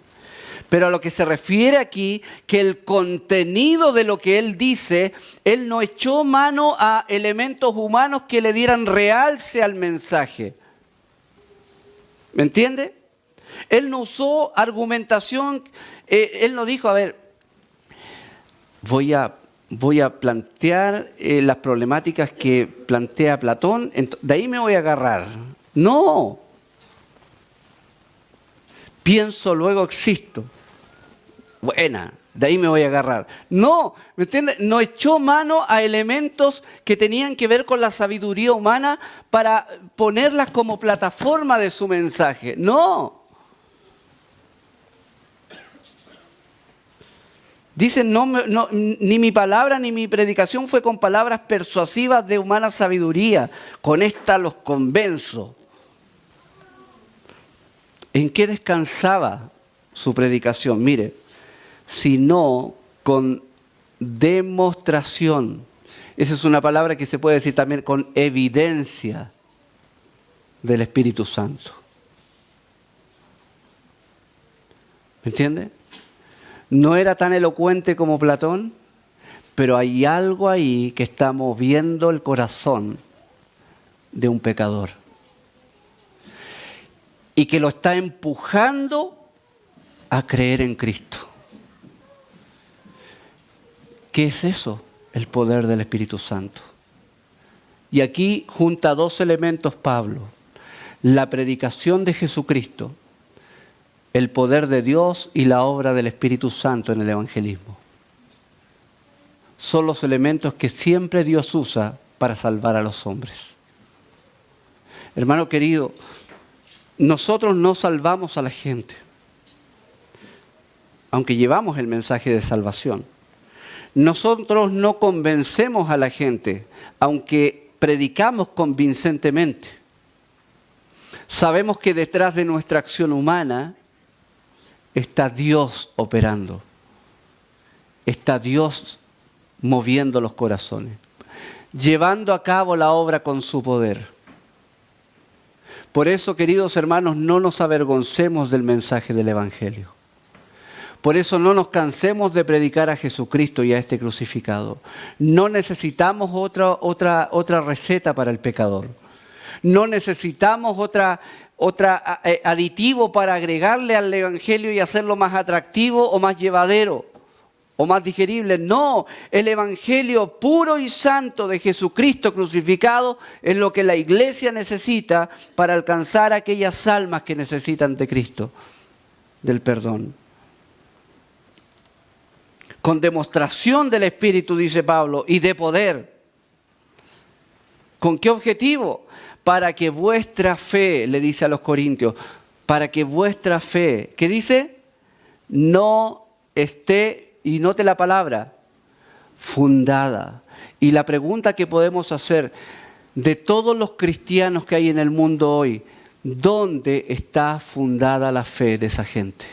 Pero a lo que se refiere aquí, que el contenido de lo que él dice, él no echó mano a elementos humanos que le dieran realce al mensaje. ¿Me entiende? Él no usó argumentación, él no dijo, a ver, voy a plantear las problemáticas que plantea Platón, de ahí me voy a agarrar. No. Pienso, luego existo. Buena, de ahí me voy a agarrar. No, ¿me entiendes? No echó mano a elementos que tenían que ver con la sabiduría humana para ponerlas como plataforma de su mensaje. No. Dicen, ni mi palabra ni mi predicación fue con palabras persuasivas de humana sabiduría. Con esta los convenzo. ¿En qué descansaba su predicación? Mire, sino con demostración. Esa es una palabra que se puede decir también con evidencia del Espíritu Santo. ¿Me entiende? No era tan elocuente como Platón, pero hay algo ahí que está moviendo el corazón de un pecador. Y que lo está empujando a creer en Cristo. ¿Qué es eso? El poder del Espíritu Santo. Y aquí junta dos elementos Pablo. La predicación de Jesucristo, el poder de Dios y la obra del Espíritu Santo en el evangelismo. Son los elementos que siempre Dios usa para salvar a los hombres. Hermano querido, nosotros no salvamos a la gente, aunque llevamos el mensaje de salvación. Nosotros no convencemos a la gente, aunque predicamos convincentemente. Sabemos que detrás de nuestra acción humana está Dios operando. Está Dios moviendo los corazones, llevando a cabo la obra con su poder. Por eso, queridos hermanos, no nos avergoncemos del mensaje del Evangelio. Por eso no nos cansemos de predicar a Jesucristo y a este crucificado. No necesitamos otra receta para el pecador. No necesitamos otra aditivo para agregarle al Evangelio y hacerlo más atractivo o más llevadero o más digerible. No, el Evangelio puro y santo de Jesucristo crucificado es lo que la iglesia necesita para alcanzar aquellas almas que necesitan de Cristo, del perdón. Con demostración del Espíritu, dice Pablo, y de poder. ¿Con qué objetivo? Para que vuestra fe, le dice a los corintios, para que vuestra fe, ¿qué dice? No esté, y note la palabra, fundada. Y la pregunta que podemos hacer de todos los cristianos que hay en el mundo hoy, ¿dónde está fundada la fe de esa gente?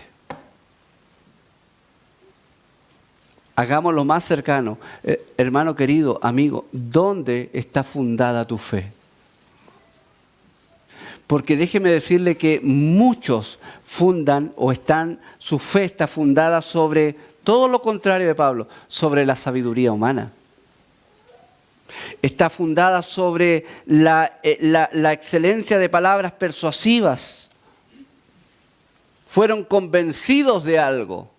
Hagámoslo más cercano. Hermano querido, amigo, ¿dónde está fundada tu fe? Porque déjeme decirle que muchos fundan o su fe está fundada sobre todo lo contrario de Pablo, sobre la sabiduría humana. Está fundada sobre la excelencia de palabras persuasivas. Fueron convencidos de algo,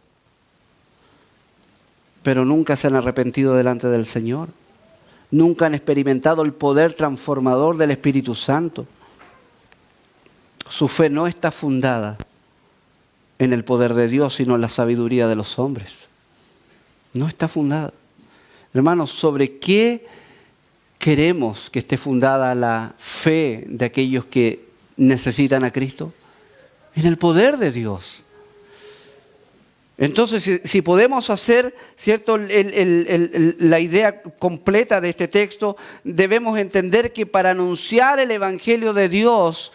pero nunca se han arrepentido delante del Señor. Nunca han experimentado el poder transformador del Espíritu Santo. Su fe no está fundada en el poder de Dios, sino en la sabiduría de los hombres. No está fundada. Hermanos, ¿sobre qué queremos que esté fundada la fe de aquellos que necesitan a Cristo? En el poder de Dios. Entonces, si podemos hacer, ¿cierto?, la idea completa de este texto, debemos entender que para anunciar el Evangelio de Dios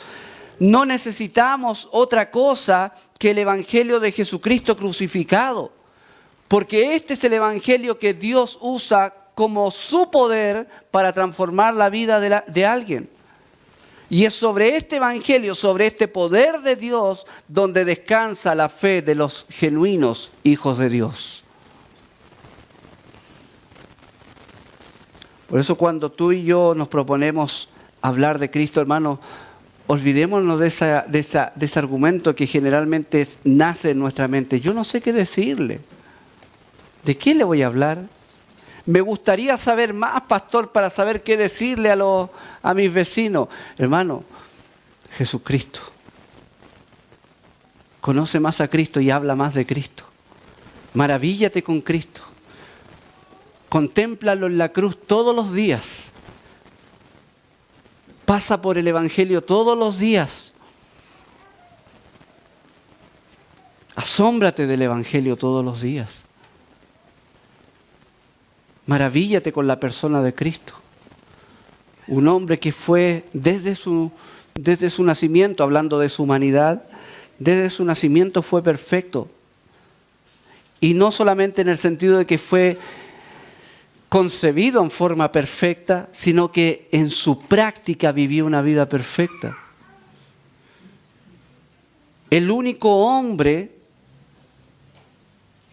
no necesitamos otra cosa que el Evangelio de Jesucristo crucificado. Porque este es el Evangelio que Dios usa como su poder para transformar la vida de alguien. Y es sobre este Evangelio, sobre este poder de Dios, donde descansa la fe de los genuinos hijos de Dios. Por eso cuando tú y yo nos proponemos hablar de Cristo, hermanos, olvidémonos de ese argumento que generalmente nace en nuestra mente. Yo no sé qué decirle. ¿De qué le voy a hablar? Me gustaría saber más, pastor, para saber qué decirle a mis vecinos. Hermano, Jesucristo. Conoce más a Cristo y habla más de Cristo. Maravíllate con Cristo. Contémplalo en la cruz todos los días. Pasa por el Evangelio todos los días. Asómbrate del Evangelio todos los días. Maravíllate con la persona de Cristo. Un hombre que fue desde su nacimiento, hablando de su humanidad, desde su nacimiento fue perfecto. Y no solamente en el sentido de que fue concebido en forma perfecta, sino que en su práctica vivió una vida perfecta. El único hombre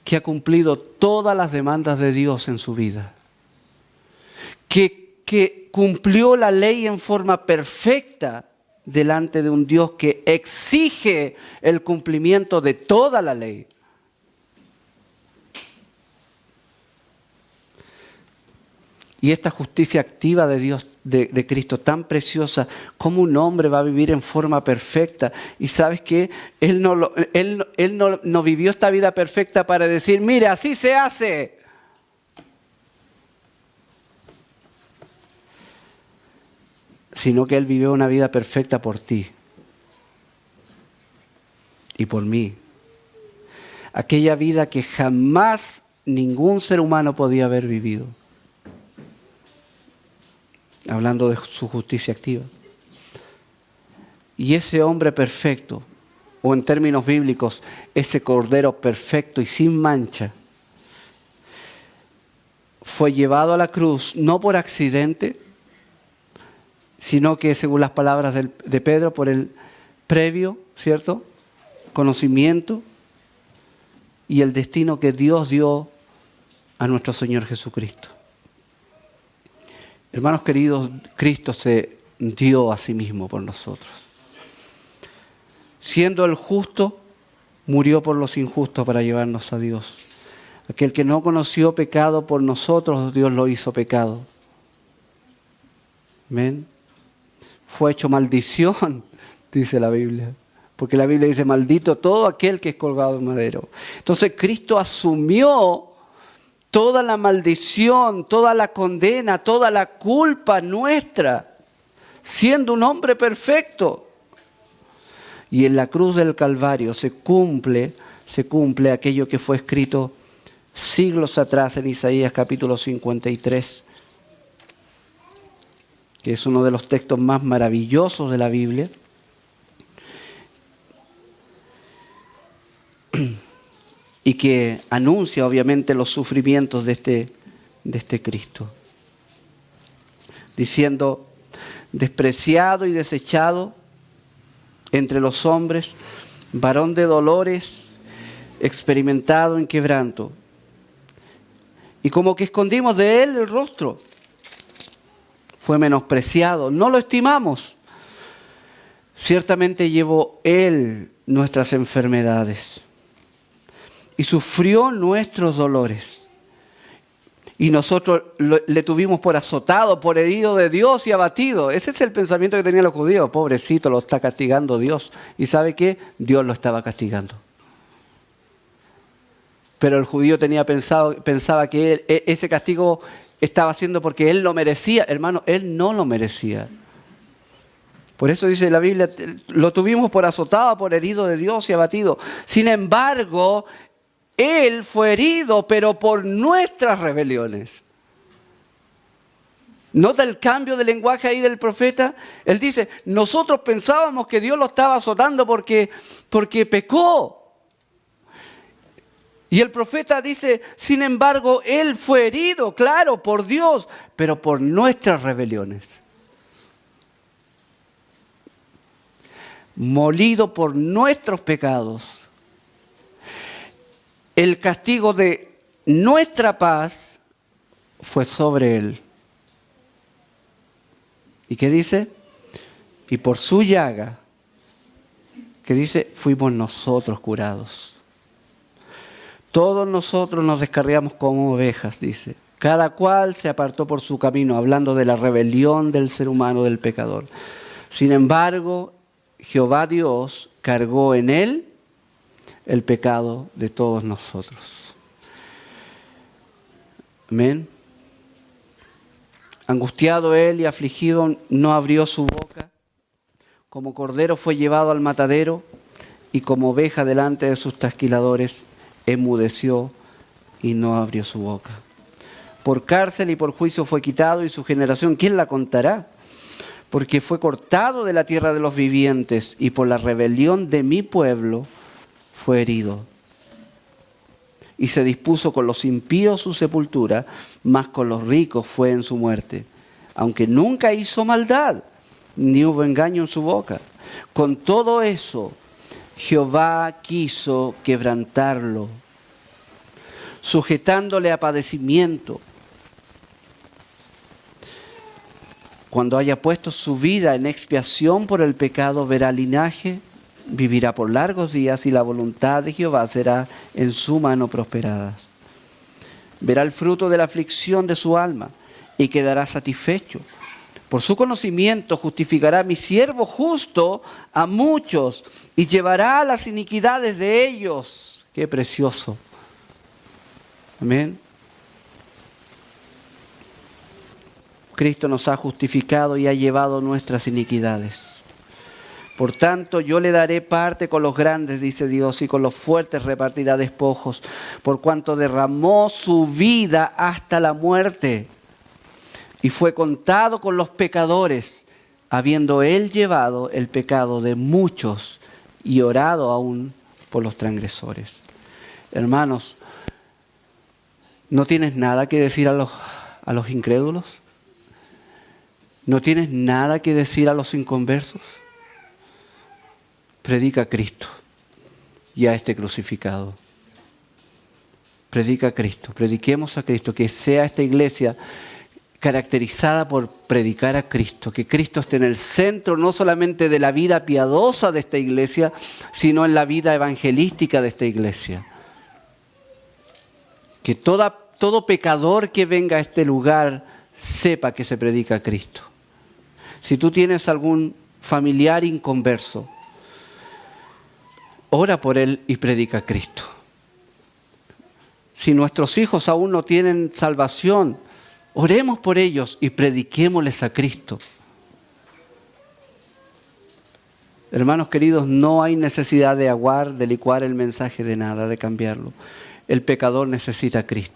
que ha cumplido todas las demandas de Dios en su vida. Que cumplió la ley en forma perfecta delante de un Dios que exige el cumplimiento de toda la ley. Y esta justicia activa de Dios, de Cristo, tan preciosa, como un hombre va a vivir en forma perfecta. Y ¿sabes qué? Él no vivió esta vida perfecta para decir, mire, así se hace. Sino que Él vivió una vida perfecta por ti y por mí. Aquella vida que jamás ningún ser humano podía haber vivido. Hablando de su justicia activa. Y ese hombre perfecto, o en términos bíblicos, ese cordero perfecto y sin mancha, fue llevado a la cruz no por accidente, sino que según las palabras de Pedro, por el previo, ¿cierto?, conocimiento y el destino que Dios dio a nuestro Señor Jesucristo. Hermanos queridos, Cristo se dio a sí mismo por nosotros. Siendo el justo, murió por los injustos para llevarnos a Dios. Aquel que no conoció pecado por nosotros, Dios lo hizo pecado. Amén. Fue hecho maldición, dice la Biblia. Porque la Biblia dice, maldito todo aquel que es colgado en madero. Entonces Cristo asumió toda la maldición, toda la condena, toda la culpa nuestra, siendo un hombre perfecto. Y en la cruz del Calvario se cumple aquello que fue escrito siglos atrás en Isaías capítulo 53, que es uno de los textos más maravillosos de la Biblia. Y que anuncia obviamente los sufrimientos de este Cristo. Diciendo, despreciado y desechado entre los hombres, varón de dolores, experimentado en quebranto. Y como que escondimos de él el rostro. Fue menospreciado, no lo estimamos. Ciertamente llevó él nuestras enfermedades y sufrió nuestros dolores. Y nosotros le tuvimos por azotado, por herido de Dios y abatido. Ese es el pensamiento que tenían los judíos. Pobrecito, lo está castigando Dios. ¿Y sabe qué? Dios lo estaba castigando. Pero el judío pensaba que ese castigo estaba haciendo porque él lo merecía. Hermano, él no lo merecía. Por eso dice la Biblia, lo tuvimos por azotado, por herido de Dios y abatido. Sin embargo, él fue herido, pero por nuestras rebeliones. ¿Nota el cambio de lenguaje ahí del profeta? Él dice, nosotros pensábamos que Dios lo estaba azotando porque pecó. Y el profeta dice, sin embargo, él fue herido, claro, por Dios, pero por nuestras rebeliones. Molido por nuestros pecados. El castigo de nuestra paz fue sobre él. ¿Y qué dice? Y por su llaga, que dice, fuimos nosotros curados. Todos nosotros nos descarriamos como ovejas, dice. Cada cual se apartó por su camino, hablando de la rebelión del ser humano, del pecador. Sin embargo, Jehová Dios cargó en él el pecado de todos nosotros. Amén. Angustiado él y afligido, no abrió su boca. Como cordero fue llevado al matadero, y como oveja delante de sus trasquiladores, enmudeció y no abrió su boca. Por cárcel y por juicio fue quitado, y su generación, ¿quién la contará? Porque fue cortado de la tierra de los vivientes, y por la rebelión de mi pueblo fue herido. Y se dispuso con los impíos su sepultura, mas con los ricos fue en su muerte. Aunque nunca hizo maldad, ni hubo engaño en su boca. Con todo eso, Jehová quiso quebrantarlo, sujetándole a padecimiento. Cuando haya puesto su vida en expiación por el pecado, verá linaje, vivirá por largos días, y la voluntad de Jehová será en su mano prosperada. Verá el fruto de la aflicción de su alma y quedará satisfecho. Por su conocimiento justificará mi siervo justo a muchos y llevará las iniquidades de ellos. ¡Qué precioso! Amén. Cristo nos ha justificado y ha llevado nuestras iniquidades. Por tanto, yo le daré parte con los grandes, dice Dios, y con los fuertes repartirá despojos, por cuanto derramó su vida hasta la muerte y fue contado con los pecadores, habiendo él llevado el pecado de muchos y orado aún por los transgresores. Hermanos, ¿no tienes nada que decir a los incrédulos? ¿No tienes nada que decir a los inconversos? Predica a Cristo y a este crucificado. Predica a Cristo, prediquemos a Cristo, que sea esta iglesia caracterizada por predicar a Cristo, que Cristo esté en el centro no solamente de la vida piadosa de esta iglesia, sino en la vida evangelística de esta iglesia. Que todo pecador que venga a este lugar sepa que se predica a Cristo. Si tú tienes algún familiar inconverso, ora por él y predica a Cristo. Si nuestros hijos aún no tienen salvación, oremos por ellos y prediquémosles a Cristo. Hermanos queridos, no hay necesidad de aguar, de licuar el mensaje de nada, de cambiarlo. El pecador necesita a Cristo.